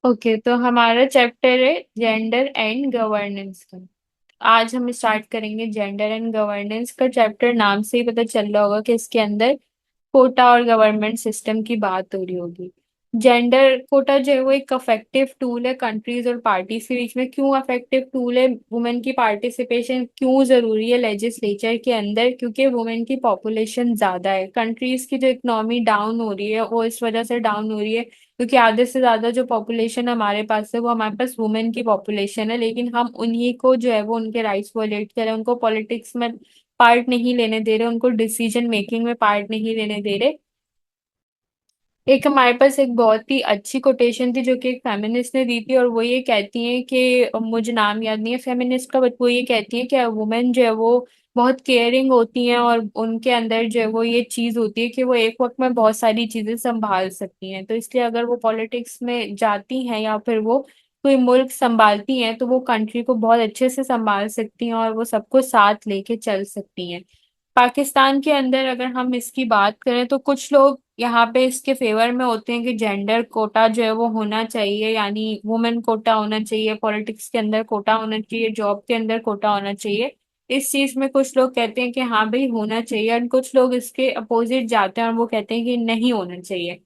Okay, तो हमारा chapter है जेंडर एंड गवर्नेंस का। आज हम स्टार्ट करेंगे जेंडर एंड गवर्नेंस का चैप्टर। नाम से ही पता चल रहा होगा कि इसके अंदर कोटा और गवर्नमेंट सिस्टम की बात हो रही होगी। जेंडर कोटा जो है वो एक अफेक्टिव टूल है कंट्रीज और पार्टीज के बीच में। क्यों अफेक्टिव टूल है? वुमेन की पार्टिसिपेशन क्यों जरूरी है लेजिस्लेचर के अंदर? क्योंकि वुमेन की पॉपुलेशन ज्यादा है। कंट्रीज की जो इकोनॉमी डाउन हो रही है वो इस वजह से डाउन हो रही है क्योंकि आधे से ज्यादा जो पॉपुलेशन हमारे पास है वो हमारे पास वुमेन की पॉपुलेशन है, लेकिन हम उन्हीं को जो है वो उनके राइट्स वॉलेट करें, उनको पॉलिटिक्स में पार्ट नहीं लेने दे रहे, उनको डिसीजन मेकिंग में पार्ट नहीं लेने दे रहे। एक हमारे पास एक बहुत ही अच्छी कोटेशन थी जो कि एक फेमिनिस्ट ने दी थी, और वो ये कहती है कि मुझे नाम याद नहीं है फेमिनिस्ट का, बट वो ये कहती है कि वुमेन जो है वो बहुत केयरिंग होती हैं और उनके अंदर जो है वो ये चीज होती है कि वो एक वक्त में बहुत सारी चीजें संभाल सकती हैं। तो इसलिए अगर वो पॉलिटिक्स में जाती हैं या फिर वो कोई मुल्क संभालती हैं तो वो कंट्री को बहुत अच्छे से संभाल सकती हैं और वो सबको साथ लेके चल सकती हैं। पाकिस्तान के अंदर अगर हम इसकी बात करें तो कुछ लोग यहाँ पे इसके फेवर में होते हैं कि जेंडर कोटा जो है वो होना चाहिए, यानी वुमेन कोटा होना चाहिए, पॉलिटिक्स के अंदर कोटा होना चाहिए, जॉब के अंदर कोटा होना चाहिए। इस चीज में कुछ लोग कहते हैं कि हाँ भाई होना चाहिए, और कुछ लोग इसके अपोजिट जाते हैं और वो कहते हैं कि नहीं होना चाहिए।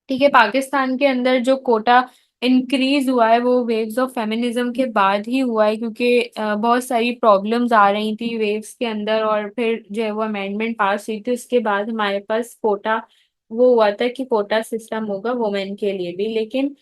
ठीक है, पाकिस्तान के अंदर जो कोटा इंक्रीज हुआ है वो वेव्स ऑफ फेमिनिज्म के बाद ही हुआ है, क्योंकि बहुत सारी प्रॉब्लम्स आ रही थी वेव्स के अंदर, और फिर जो है वो अमेंडमेंट पास हुई थी। उसके बाद हमारे पास कोटा वो हुआ था कि कोटा सिस्टम होगा वुमेन के लिए भी, लेकिन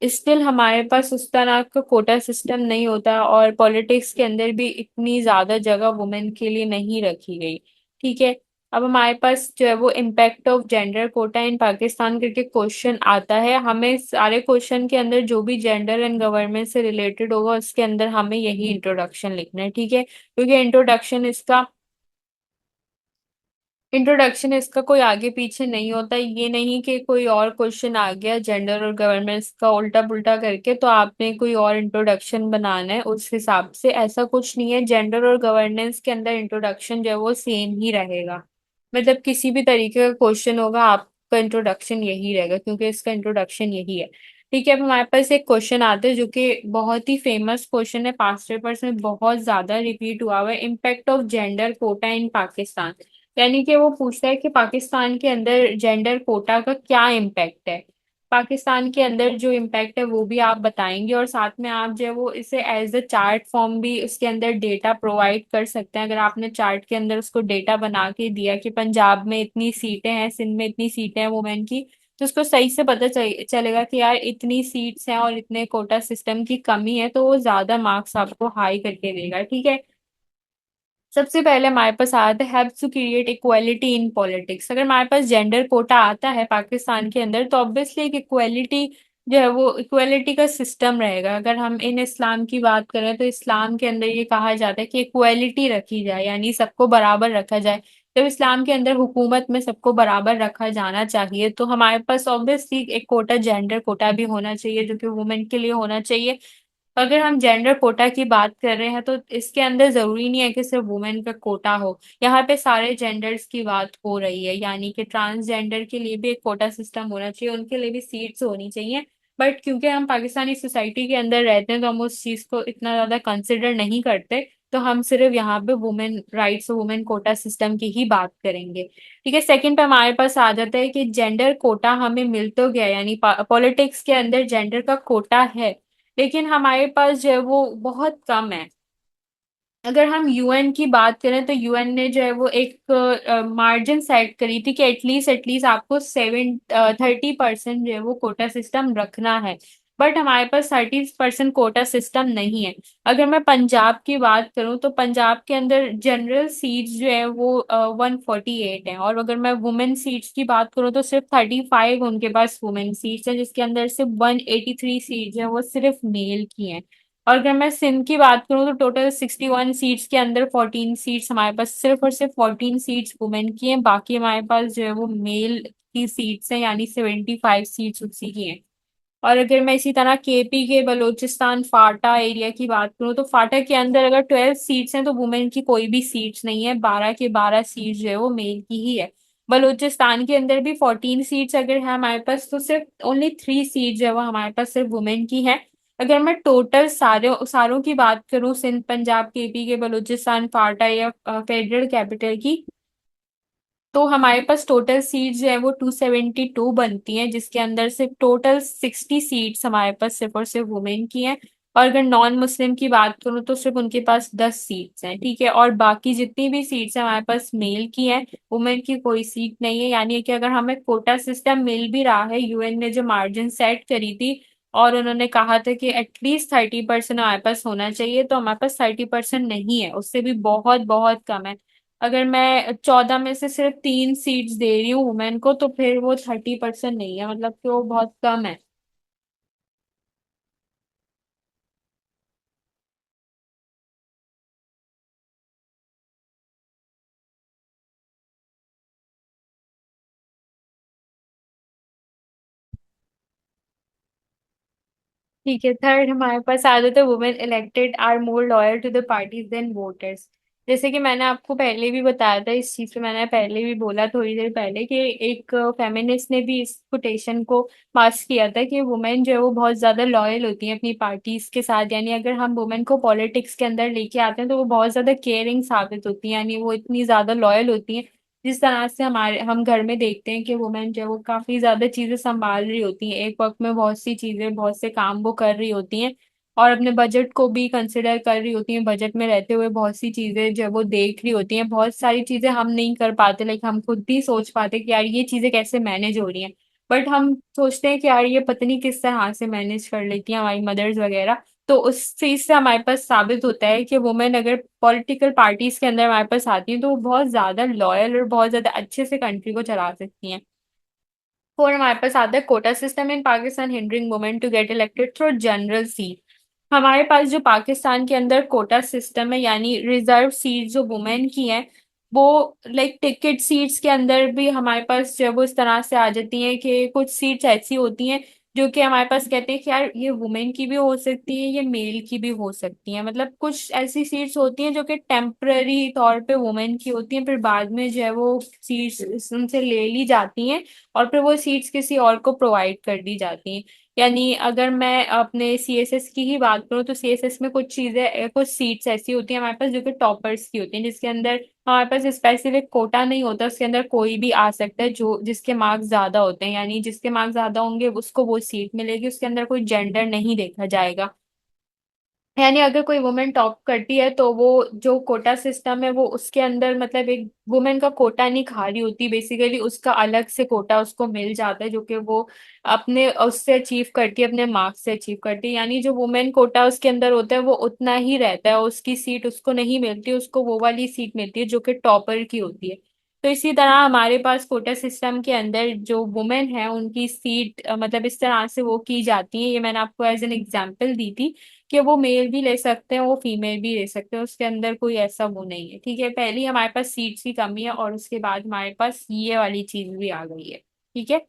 स्टिल हमारे पास उस तरह का कोटा सिस्टम नहीं होता और पॉलिटिक्स के अंदर भी इतनी ज्यादा जगह वुमेन के लिए नहीं रखी गई। ठीक है, अब हमारे पास जो है वो इम्पैक्ट ऑफ जेंडर कोटा इन पाकिस्तान करके क्वेश्चन आता है। हमें सारे क्वेश्चन के अंदर जो भी जेंडर एंड गवर्नमेंट से रिलेटेड होगा उसके अंदर हमें यही इंट्रोडक्शन लिखना है। ठीक है, क्योंकि इंट्रोडक्शन इसका कोई आगे पीछे नहीं होता। ये नहीं कि कोई और क्वेश्चन आ गया जेंडर और गवर्नेंस का उल्टा पुल्टा करके तो आपने कोई और इंट्रोडक्शन बनाना है उस हिसाब से, ऐसा कुछ नहीं है। जेंडर और गवर्नेंस के अंदर इंट्रोडक्शन जो है वो सेम ही रहेगा। मतलब किसी भी तरीके का क्वेश्चन होगा आपका इंट्रोडक्शन यही रहेगा क्योंकि इसका इंट्रोडक्शन यही है। ठीक है, अब हमारे पास एक क्वेश्चन आता है जो कि बहुत ही फेमस क्वेश्चन है, पास्ट पेपर्स में बहुत ज्यादा रिपीट हुआ हुआ है। इम्पैक्ट ऑफ जेंडर कोटा इन पाकिस्तान, यानी कि वो पूछता है कि पाकिस्तान के अंदर जेंडर कोटा का क्या इम्पैक्ट है। पाकिस्तान के अंदर जो इम्पैक्ट है वो भी आप बताएंगे, और साथ में आप जो है वो इसे एज अ चार्ट फॉर्म भी उसके अंदर डेटा प्रोवाइड कर सकते हैं। अगर आपने चार्ट के अंदर उसको डेटा बना के दिया कि पंजाब में इतनी सीटें हैं, सिंध में इतनी सीटें हैं वुमेन की, तो उसको सही से पता चलेगा कि यार इतनी सीट्स हैं और इतने कोटा सिस्टम की कमी है, तो वो ज्यादा मार्क्स आपको हाई करके देगा। ठीक है, सबसे पहले हमारे पास आता है haves to create equality in politics. अगर हमारे पास जेंडर कोटा आता है पाकिस्तान के अंदर तो ऑब्वियसली एक इक्वालिटी जो है वो इक्वालिटी का सिस्टम रहेगा। अगर हम इन इस्लाम की बात करें तो इस्लाम के अंदर ये कहा जाता है कि इक्वालिटी रखी जाए, यानी सबको बराबर रखा जाए। जब इस्लाम के अंदर हुकूमत में सबको बराबर रखा जाना चाहिए तो हमारे पास ऑब्वियसली एक कोटा जेंडर कोटा भी होना चाहिए जो कि वुमेन के लिए होना चाहिए। अगर हम जेंडर कोटा की बात कर रहे हैं तो इसके अंदर जरूरी नहीं है कि सिर्फ वुमेन का कोटा हो। यहाँ पे सारे जेंडर्स की बात हो रही है, यानी कि ट्रांसजेंडर के लिए भी एक कोटा सिस्टम होना चाहिए, उनके लिए भी सीट्स होनी चाहिए। बट क्योंकि हम पाकिस्तानी सोसाइटी के अंदर रहते हैं तो हम उस चीज को इतना ज्यादा कंसिडर नहीं करते, तो हम सिर्फ यहाँ पे women rights women quota system की ही बात करेंगे। ठीक है, सेकंड पे हमारे पास आ जाता है कि जेंडर कोटा हमें मिल तो गया, यानी पॉलिटिक्स के अंदर जेंडर का कोटा है, लेकिन हमारे पास जो है वो बहुत कम है। अगर हम यूएन की बात करें तो यूएन ने जो है वो एक मार्जिन सेट करी थी कि एटलीस्ट आपको 30% जो है वो कोटा सिस्टम रखना है। बट हमारे पास 30% कोटा सिस्टम नहीं है। अगर मैं पंजाब की बात करूं तो पंजाब के अंदर जनरल सीट्स जो है वो 148 है, और अगर मैं वुमेन सीट्स की बात करूं तो सिर्फ 35 उनके पास वुमेन सीट्स है, जिसके अंदर सिर्फ 183 सीट्स है वो सिर्फ मेल की हैं। और अगर मैं सिंध की बात करूं तो टोटल 61 सीट्स के अंदर 14 सीट्स हमारे पास सिर्फ और सिर्फ 14 सीट्स वुमेन की हैं, बाकी हमारे पास जो है वो मेल की सीट्स हैं, यानी 75 सीट्स उसी की हैं। और अगर मैं इसी तरह केपी के बलूचिस्तान फाटा एरिया की बात करूं तो फाटा के अंदर अगर 12 सीट्स हैं तो वुमेन की कोई भी सीट्स नहीं है, 12 के 12 सीट्स जो है वो मेल की ही है। बलूचिस्तान के अंदर भी 14 सीट्स अगर है हमारे पास, तो सिर्फ ओनली 3 सीट जो है वो हमारे पास सिर्फ वुमेन की है। अगर मैं टोटल सारे सारों की बात करूं, सिंध, पंजाब, केपी के, बलूचिस्तान, फाटा या फेडरल कैपिटल की, तो हमारे पास टोटल सीट्स जो है वो 272 बनती हैं, जिसके अंदर सिर्फ टोटल 60 सीट्स हमारे पास सिर्फ और सिर्फ वुमेन की हैं। और अगर नॉन मुस्लिम की बात करूँ तो सिर्फ उनके पास 10 सीट्स हैं, ठीक है। और बाकी जितनी भी सीट्स हैं हमारे पास मेल की हैं, वुमेन की कोई सीट नहीं है। यानी कि अगर हमें कोटा सिस्टम मिल भी रहा है, यूएन ने जो मार्जिन सेट करी थी और उन्होंने कहा था कि एटलीस्ट 30% हमारे पास होना चाहिए, तो हमारे पास 30% नहीं है, उससे भी बहुत बहुत कम है। अगर मैं 14 में से सिर्फ 3 सीट्स दे रही हूँ वुमेन को, तो फिर वो 30% नहीं है, मतलब कि वो बहुत कम है। ठीक है, थर्ड हमारे पास आ जाता है, women elected are more loyal to the parties than voters. जैसे कि मैंने आपको पहले भी बताया था, इस चीज पे मैंने पहले भी बोला थोड़ी देर पहले, कि एक फेमिनिस्ट ने भी इस कोटेशन को पास किया था कि वुमेन जो है वो बहुत ज्यादा लॉयल होती है अपनी पार्टीज के साथ। यानी अगर हम वुमेन को पॉलिटिक्स के अंदर लेके आते हैं तो वो बहुत ज्यादा केयरिंग साबित होती है, यानी वो इतनी ज्यादा लॉयल होती है। जिस तरह से हमारे हम घर में देखते हैं कि वुमेन जो है वो काफी ज्यादा चीजें संभाल रही होती हैं, एक वक्त में बहुत सी चीजें, बहुत से काम वो कर रही होती हैं, और अपने बजट को भी कंसिडर कर रही होती हैं। बजट में रहते हुए बहुत सी चीजें जो है वो देख रही होती हैं। बहुत सारी चीजें हम नहीं कर पाते, लाइक हम खुद भी सोच पाते कि यार ये चीजें कैसे मैनेज हो रही हैं, बट हम सोचते हैं कि यार ये पत्नी किस तरह से मैनेज कर लेती हैं हमारी मदर्स वगैरह। तो उस चीज से हमारे पास साबित होता है कि वुमेन अगर पॉलिटिकल पार्टीज के अंदर हमारे पास आती हैं तो वो बहुत ज्यादा लॉयल और बहुत ज्यादा अच्छे से कंट्री को चला सकती हैं। और हमारे पास आता है quota system in Pakistan hindering women to get elected through general seat. हमारे पास जो पाकिस्तान के अंदर कोटा सिस्टम है, यानी रिजर्व सीट जो वुमेन की हैं, वो लाइक टिकट सीट्स के अंदर भी हमारे पास जब वो इस तरह से आ जाती हैं कि कुछ सीट्स ऐसी होती हैं जो कि हमारे पास कहते हैं कि यार ये वुमेन की भी हो सकती है, ये मेल की भी हो सकती है। मतलब कुछ ऐसी सीट्स होती हैं जो कि टेम्पररी तौर पे वुमेन की होती हैं, फिर बाद में जो है वो सीट्स उनसे ले ली जाती हैं और फिर वो सीट्स किसी और को प्रोवाइड कर दी जाती हैं। यानी अगर मैं अपने सीएसएस की ही बात करूँ तो सीएसएस में कुछ चीजें, कुछ सीट्स ऐसी होती हैं हमारे पास जो कि टॉपर्स की होती हैं, जिसके अंदर हमारे पास स्पेसिफिक कोटा नहीं होता, उसके अंदर कोई भी आ सकता है जो जिसके मार्क्स ज्यादा होते हैं। यानी जिसके मार्क्स ज्यादा होंगे उसको वो सीट मिलेगी, उसके अंदर कोई जेंडर नहीं देखा जाएगा। यानी अगर कोई वुमेन टॉप करती है तो वो जो कोटा सिस्टम है वो उसके अंदर, मतलब एक वुमेन का कोटा नहीं खा रही होती, बेसिकली उसका अलग से कोटा उसको मिल जाता है जो कि वो अपने उससे अचीव करती है, अपने मार्क्स से अचीव करती है। यानी जो वुमेन कोटा उसके अंदर होता है वो उतना ही रहता है, उसकी सीट उसको नहीं मिलती, उसको वो वाली सीट मिलती है जो कि टॉपर की होती है। तो इसी तरह हमारे पास कोटा सिस्टम के अंदर जो वुमेन है उनकी सीट मतलब इस तरह से वो की जाती है। ये मैंने आपको एज एन एग्जाम्पल दी थी कि वो मेल भी ले सकते हैं, वो फीमेल भी ले सकते हैं, उसके अंदर कोई ऐसा वो नहीं है। ठीक है, पहली हमारे पास सीट्स की कमी है और उसके बाद हमारे पास ये वाली चीज भी आ गई है। ठीक है,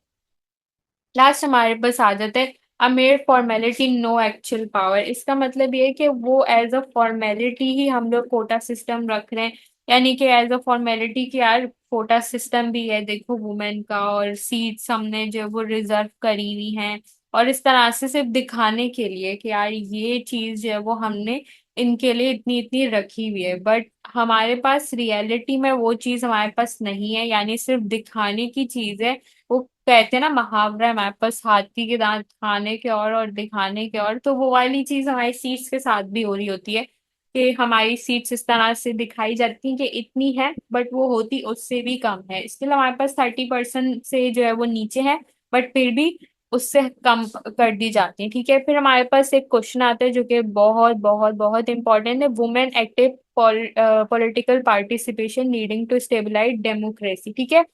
लास्ट हमारे पास आ जाते हैं a mere formality no actual power. इसका मतलब ये है कि वो एज अ फॉर्मेलिटी ही हम लोग कोटा सिस्टम रख रहे हैं, यानी कि एज अ फॉर्मेलिटी कि यार कोटा सिस्टम भी है देखो वुमेन का, और सीट्स हमने जो है वो रिजर्व करी हुई हैं, और इस तरह से सिर्फ दिखाने के लिए कि यार ये चीज जो है वो हमने इनके लिए इतनी इतनी रखी हुई है, बट हमारे पास रियलिटी में वो चीज हमारे पास नहीं है, यानी सिर्फ दिखाने की चीज है। वो कहते हैं ना, मुहावरा है हमारे पास, हाथी के दांत खाने के और दिखाने के और, तो वो वाली चीज हमारी सीट्स के साथ भी हो रही होती है कि हमारी सीट्स इस तरह से दिखाई जाती हैं कि इतनी है, बट वो होती उससे भी कम है। इसके लिए हमारे पास 30% से जो है वो नीचे है, बट फिर भी उससे कम कर दी जाती है। ठीक है, फिर हमारे पास एक क्वेश्चन आता है जो कि बहुत बहुत बहुत इंपॉर्टेंट है, women active political participation leading to stabilise democracy. ठीक है,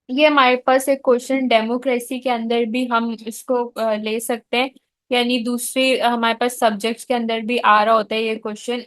ये हमारे पास एक क्वेश्चन डेमोक्रेसी के अंदर भी हम इसको ले सकते हैं, यानी दूसरे हमारे पास सब्जेक्ट्स के अंदर भी आ रहा होता है ये क्वेश्चन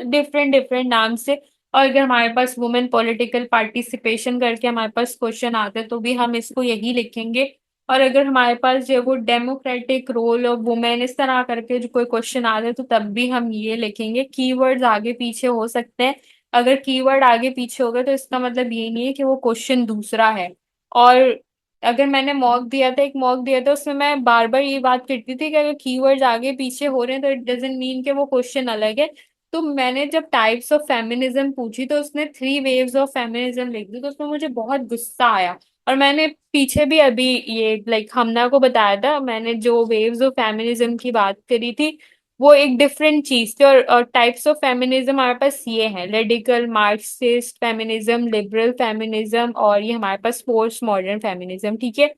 डिफरेंट डिफरेंट नाम से। और अगर हमारे पास वुमेन पॉलिटिकल पार्टिसिपेशन करके हमारे पास क्वेश्चन आते हैं तो भी हम इसको यही लिखेंगे। और अगर हमारे पास जो है वो डेमोक्रेटिक रोल ऑफ वुमेन इस तरह करके जो कोई क्वेश्चन आ रहे तो तब भी हम ये लिखेंगे। कीवर्ड्स आगे पीछे हो सकते हैं, अगर कीवर्ड आगे पीछे हो गए तो इसका मतलब ये नहीं है कि वो क्वेश्चन दूसरा है। और अगर मैंने मॉक दिया था, एक मॉक दिया था, उसमें मैं बार बार ये बात करती थी कि अगर कीवर्ड्स आगे पीछे हो रहे हैं तो इट डजंट मीन कि वो क्वेश्चन अलग है। तो मैंने जब टाइप्स ऑफ फेमिनिज्म पूछी तो उसने थ्री वेव्स ऑफ फेमिनिज्म लिख दी, तो उसमें मुझे बहुत गुस्सा आया। और मैंने पीछे भी अभी ये हमना को बताया था, मैंने जो वेव्स ऑफ फेमिनिज्म की बात करी थी वो एक डिफरेंट चीज थी। और टाइप्स ऑफ फेमिनिज्म हमारे पास ये है, radical, Marxist feminism, liberal feminism, और ये हमारे पास पोस्ट मॉडर्न फेमिनिज्म, ठीक है।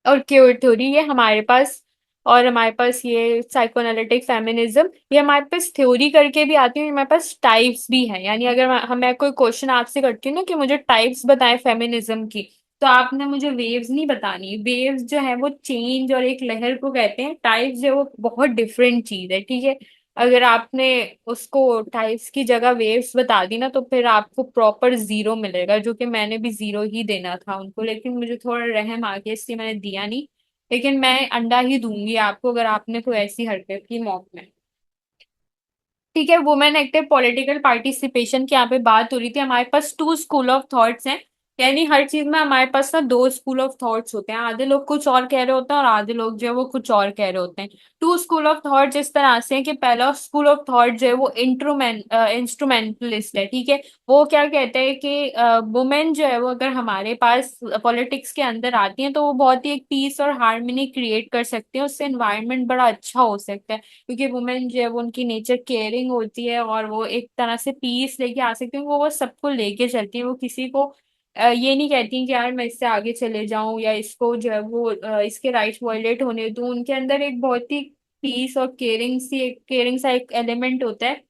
और क्योर थ्योरी ये हमारे पास, और हमारे पास ये साइकोएनालिटिक फेमिनिज्म, ये हमारे पास थ्योरी करके भी आती है, हमारे पास टाइप्स भी हैं। यानी अगर मैं कोई क्वेश्चन आपसे करती हूँ ना कि मुझे टाइप्स बताएं फेमिनिज्म की, तो आपने मुझे वेव्स नहीं बतानी। वेव्स जो है वो चेंज और एक लहर को कहते हैं, टाइप्स जो है वो बहुत डिफरेंट चीज है, ठीक है। अगर आपने उसको टाइप्स की जगह वेव्स बता दी ना तो फिर आपको प्रॉपर जीरो मिलेगा, जो कि मैंने भी जीरो ही देना था उनको, लेकिन मुझे थोड़ा रहम आ गया इसलिए मैंने दिया नहीं। लेकिन मैं अंडा ही दूंगी आपको अगर आपने कोई ऐसी हरकत की मॉक में। ठीक है, वुमेन एक्टिव पॉलिटिकल पार्टिसिपेशन की यहाँ पे बात हो रही थी। हमारे पास टू स्कूल ऑफ थॉट्स हैं, यानी हर चीज में हमारे पास ना दो स्कूल ऑफ थॉट्स होते हैं। आधे लोग कुछ और कह रहे होते हैं और आधे लोग जो है वो कुछ और कह रहे होते हैं। टू स्कूल ऑफ थॉट्स इस तरह से है कि पहला स्कूल ऑफ थॉट जो है वो इंस्ट्रूमेंटलिस्ट है, ठीक है। वो क्या कहते हैं कि वुमेन जो है वो अगर हमारे पास पॉलिटिक्स के अंदर आती हैं तो वो बहुत ही एक पीस और हार्मनी क्रिएट कर सकती है, उससे एनवायरनमेंट बड़ा अच्छा हो सकता है। क्योंकि वुमेन जो है वो उनकी नेचर केयरिंग होती है और वो एक तरह से पीस लेके आ सकती है, वो सबको लेके चलती है। वो किसी को ये नहीं कहती कि यार मैं इससे आगे चले जाऊं या इसको जो है वो इसके राइट्स वायलेट होने दूं। उनके अंदर एक बहुत ही पीस और केयरिंग सा एक एलिमेंट होता है,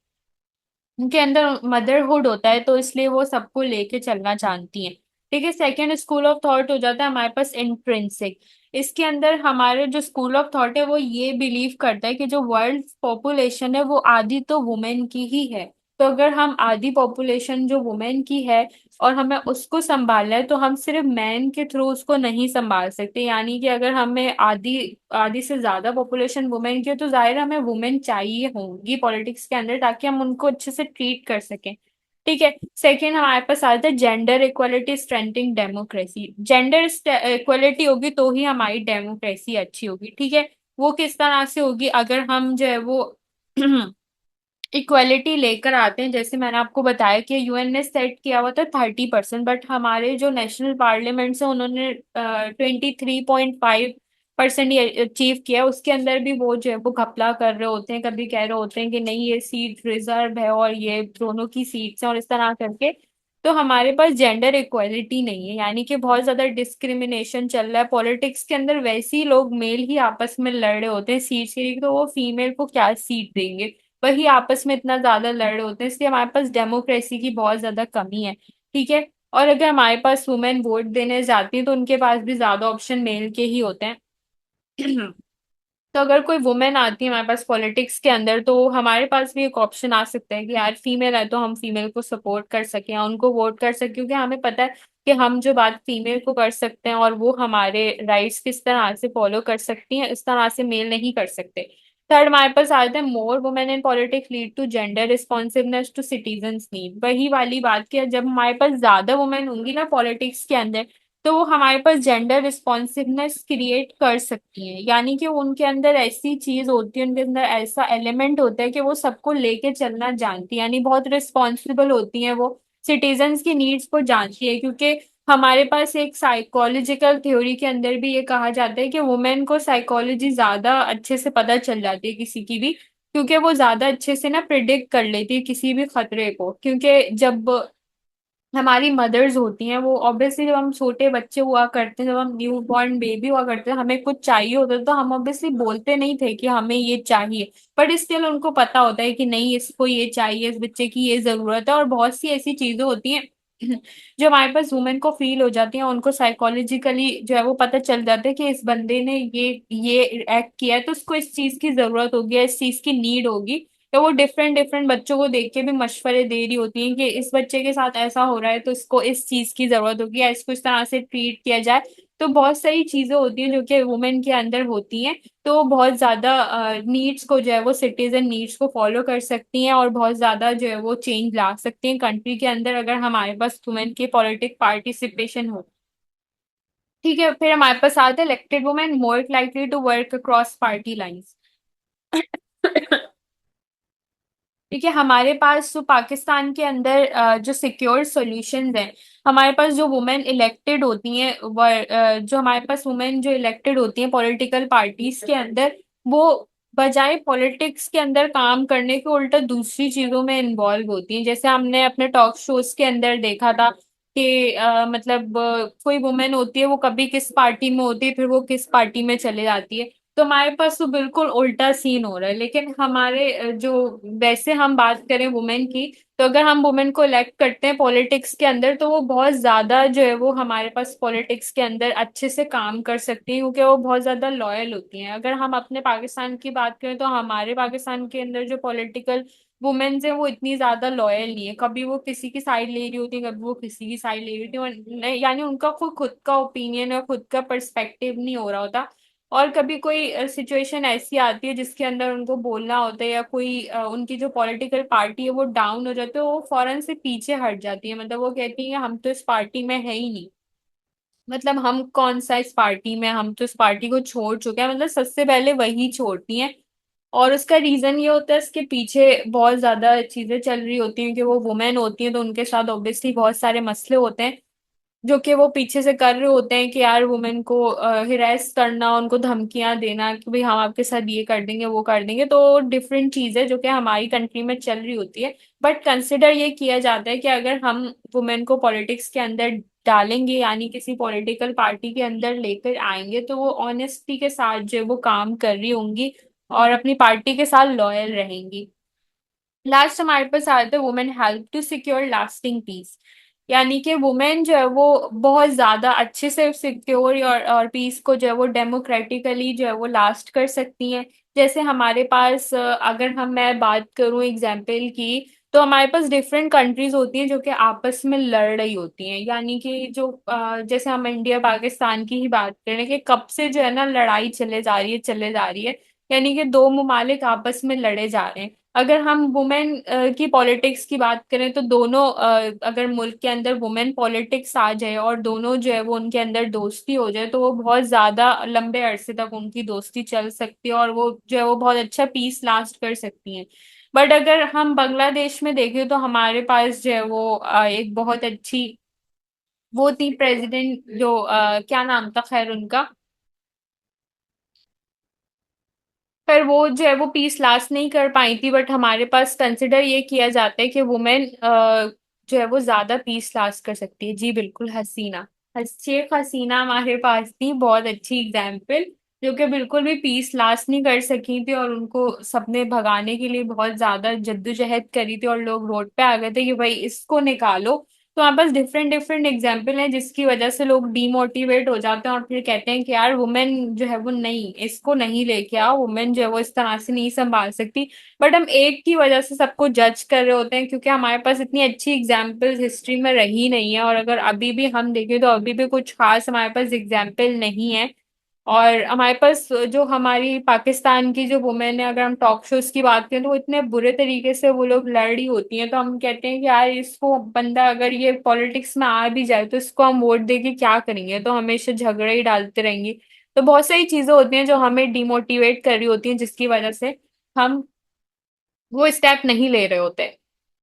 उनके अंदर मदरहुड होता है, तो इसलिए वो सबको लेके चलना चाहती हैं। ठीक है, सेकेंड स्कूल ऑफ थॉट हो जाता है हमारे पास इंट्रिंसिक। इसके अंदर हमारे जो स्कूल ऑफ थॉट है वो ये बिलीव करता है कि जो वर्ल्ड पॉपुलेशन है वो आधी तो वुमेन की ही है। तो अगर हम आधी पॉपुलेशन जो वुमेन की है और हमें उसको संभालना है तो हम सिर्फ मैन के थ्रू उसको नहीं संभाल सकते। यानी कि अगर हमें आधी आधी से ज्यादा पॉपुलेशन वुमेन की है तो जाहिर है हमें वुमेन चाहिए होंगी पॉलिटिक्स के अंदर ताकि हम उनको अच्छे से ट्रीट कर सकें। ठीक है, सेकेंड हमारे पास आता है gender equality strengthening democracy. Gender equality होगी तो ही हमारी डेमोक्रेसी अच्छी होगी, ठीक है। वो किस तरह से होगी, अगर हम जो है वो इक्वालिटी लेकर आते हैं। जैसे मैंने आपको बताया कि यूएन ने सेट किया हुआ था 30%, बट हमारे जो नेशनल पार्लियामेंट है उन्होंने 23.5% ही अचीव किया। उसके अंदर भी वो जो है वो घपला कर रहे होते हैं, कभी कह रहे होते हैं कि नहीं ये सीट रिजर्व है और ये दोनों की सीट्स हैं और इस तरह करके। तो हमारे पास जेंडर इक्वालिटी नहीं है, यानी कि बहुत ज्यादा डिस्क्रिमिनेशन चल रहा है पॉलिटिक्स के अंदर। वैसे ही लोग मेल ही आपस में लड़ रहे होते हैं सीट्स के लिए, तो वो फीमेल को क्या सीट देंगे, वही आपस में इतना ज्यादा लड़ रहे होते हैं। इसलिए हमारे पास डेमोक्रेसी की बहुत ज्यादा कमी है, ठीक है। और अगर हमारे पास वुमेन वोट देने जाती है तो उनके पास भी ज्यादा ऑप्शन मेल के ही होते हैं। तो अगर कोई वुमेन आती है हमारे पास पॉलिटिक्स के अंदर तो हमारे पास भी एक ऑप्शन आ सकता है कि यार फीमेल है तो हम फीमेल को सपोर्ट कर सकें या उनको वोट कर सकें, क्योंकि हमें पता है कि हम जो बात फीमेल को कर सकते हैं और वो हमारे राइट्स किस तरह से फॉलो कर सकती हैं, इस तरह से मेल नहीं कर सकते। थर्ड हमारे पास आता है more women in politics lead to gender responsiveness to citizens need. वही वाली बात की, जब हमारे पास ज्यादा वुमेन होंगी ना पॉलिटिक्स के अंदर तो वो हमारे पास जेंडर रिस्पॉन्सिवनेस क्रिएट कर सकती हैं। यानी कि उनके अंदर ऐसी चीज होती है, उनके अंदर ऐसा एलिमेंट होता है कि वो सबको लेके चलना जानती है, यानी बहुत रिस्पॉन्सिबल होती हैं वो, सिटीजन्स की नीड्स को जानती है। क्योंकि हमारे पास एक साइकोलॉजिकल थ्योरी के अंदर भी ये कहा जाता है कि वुमेन को साइकोलॉजी ज्यादा अच्छे से पता चल जाती है किसी की भी, क्योंकि वो ज्यादा अच्छे से ना प्रिडिक्ट कर लेती है किसी भी खतरे को। क्योंकि जब हमारी मदर्स होती हैं वो ऑब्वियसली, जब हम छोटे बच्चे हुआ करते हैं, जब हम न्यू बॉर्न बेबी हुआ करते हैं, हमें कुछ चाहिए होता है तो हम ऑब्वियसली बोलते नहीं थे कि हमें ये चाहिए, बट स्टिल उनको पता होता है कि नहीं इसको ये चाहिए, इस बच्चे की ये जरूरत है। और बहुत सी ऐसी चीजें होती हैं जो हमारे पास वुमेन को फील हो जाती है, उनको साइकोलॉजिकली जो है वो पता चल जाता है कि इस बंदे ने ये एक्ट किया है तो उसको इस चीज की जरूरत होगी या इस चीज की नीड होगी। तो वो डिफरेंट डिफरेंट बच्चों को देख के भी मशवरे दे रही होती हैं कि इस बच्चे के साथ ऐसा हो रहा है तो इसको इस चीज की जरूरत होगी या इसको इस तरह से ट्रीट किया जाए तो बहुत सारी चीजें होती हैं जो कि वुमेन के अंदर होती हैं, तो वो बहुत ज्यादा नीड्स को जो है वो सिटीजन नीड्स को फॉलो कर सकती हैं और बहुत ज्यादा जो है वो चेंज ला सकती हैं कंट्री के अंदर, अगर हमारे पास वुमेन की पॉलिटिक पार्टिसिपेशन हो। ठीक है, फिर हमारे पास आते हैं elected women more likely to work across party lines. ठीक है, हमारे पास जो पाकिस्तान के अंदर जो सिक्योर सॉल्यूशंस हैं, हमारे पास जो वुमेन इलेक्टेड होती हैं, जो हमारे पास वुमेन जो इलेक्टेड होती हैं पॉलिटिकल पार्टीज के अंदर, वो बजाय पॉलिटिक्स के अंदर काम करने के उल्टा दूसरी चीजों में इन्वॉल्व होती हैं। जैसे हमने अपने टॉक शोज के अंदर देखा था कि मतलब कोई वुमेन होती है, वो कभी किस पार्टी में होती है, फिर वो किस पार्टी में चले जाती है। तो हमारे पास तो बिल्कुल उल्टा सीन हो रहा है। लेकिन हमारे जो वैसे हम बात करें वुमेन की, तो अगर हम वुमेन को इलेक्ट करते हैं पॉलिटिक्स के अंदर, तो वो बहुत ज्यादा जो है वो हमारे पास पॉलिटिक्स के अंदर अच्छे से काम कर सकती हैं, क्योंकि वो बहुत ज्यादा लॉयल होती हैं। अगर हम अपने पाकिस्तान की बात करें, तो हमारे पाकिस्तान के अंदर जो पॉलिटिकल वुमेन्स है वो इतनी ज्यादा लॉयल नहीं है। कभी वो किसी की साइड ले रही होती है, कभी वो किसी की साइड ले रही होती है, यानी उनका खुद खुद का ओपिनियन और खुद का पर्सपेक्टिव नहीं हो रहा होता। और कभी कोई सिचुएशन ऐसी आती है जिसके अंदर उनको बोलना होता है, या कोई उनकी जो पॉलिटिकल पार्टी है वो डाउन हो जाती है, तो वो फौरन से पीछे हट जाती है। मतलब वो कहती है हम तो इस पार्टी में है ही नहीं, मतलब हम कौन सा इस पार्टी में, हम तो इस पार्टी को छोड़ चुके हैं, मतलब सबसे पहले वही छोड़ती हैं। और उसका रीजन ये होता है, इसके पीछे बहुत ज्यादा चीजें चल रही होती हैं कि वो वुमेन होती हैं, तो उनके साथ ऑब्वियसली बहुत सारे मसले होते हैं जो कि वो पीछे से कर रहे होते हैं, कि यार वुमेन को हिरास करना, उनको धमकियां देना कि भाई हम आपके साथ ये कर देंगे वो कर देंगे। तो डिफरेंट चीज है जो कि हमारी कंट्री में चल रही होती है। बट कंसिडर ये किया जाता है कि अगर हम वुमेन को पॉलिटिक्स के अंदर डालेंगे, यानी किसी पॉलिटिकल पार्टी के अंदर लेकर आएंगे, तो वो ऑनेस्टी के साथ जो है वो काम कर रही होंगी और अपनी पार्टी के साथ लॉयल रहेंगी। लास्ट हमारे पास आता है women help to secure lasting peace. यानी कि वुमेन जो है वो बहुत ज्यादा अच्छे से सिक्योर और पीस को जो है वो डेमोक्रेटिकली जो है वो लास्ट कर सकती हैं। जैसे हमारे पास मैं बात करूं एग्जाम्पल की, तो हमारे पास डिफरेंट कंट्रीज होती हैं जो कि आपस में लड़ रही होती हैं। यानी कि जो जैसे हम इंडिया पाकिस्तान की ही बात करें, कि कब से जो है ना लड़ाई चले जा रही है चले जा रही है, यानी कि दो ममालिक आपस में लड़े जा रहे हैं। अगर हम वुमेन की पॉलिटिक्स की बात करें, तो दोनों अगर मुल्क के अंदर वुमेन पॉलिटिक्स आ जाए और दोनों जो है वो उनके अंदर दोस्ती हो जाए, तो वो बहुत ज्यादा लंबे अरसे तक उनकी दोस्ती चल सकती है और वो जो है वो बहुत अच्छा पीस लास्ट कर सकती हैं। बट अगर हम बांग्लादेश में देखें, तो हमारे पास जो है वो एक बहुत अच्छी वो थी प्रेसिडेंट, जो क्या नाम था खैर उनका, पर वो जो है वो पीस लास्ट नहीं कर पाई थी। बट हमारे पास कंसिडर ये किया जाता है कि वुमेन जो है वो ज्यादा पीस लास्ट कर सकती है। जी बिल्कुल, हसीना, शेख हसीना हमारे पास थी, बहुत अच्छी एग्जाम्पल, जो कि बिल्कुल भी पीस लास्ट नहीं कर सकी थी और उनको सबने भगाने के लिए बहुत ज्यादा जद्दोजहद करी थी और लोग रोड पे आ गए थे कि भाई इसको निकालो। तो हमारे पास डिफरेंट डिफरेंट एग्जाम्पल हैं जिसकी वजह से लोग डीमोटिवेट हो जाते हैं और फिर कहते हैं कि यार वुमेन जो है वो नहीं, इसको नहीं लेके आओ, वुमेन जो है वो इस तरह से नहीं संभाल सकती। बट हम एक की वजह से सबको जज कर रहे होते हैं, क्योंकि हमारे पास इतनी अच्छी एग्जाम्पल्स हिस्ट्री में रही नहीं है, और अगर अभी भी हम देखें तो अभी भी कुछ खास हमारे पास एग्जाम्पल नहीं है। और हमारे पास जो हमारी पाकिस्तान की जो वुमेन है, अगर हम टॉक शोज की बात करें, तो वो इतने बुरे तरीके से वो लोग लड़ रही होती हैं, तो हम कहते हैं कि यार इसको बंदा अगर ये पॉलिटिक्स में आ भी जाए, तो इसको हम वोट दे के क्या करेंगे, तो हमेशा झगड़े ही डालते रहेंगे। तो बहुत सारी चीजें होती हैं जो हमें डिमोटिवेट कर रही होती हैं, जिसकी वजह से हम वो स्टेप नहीं ले रहे होते।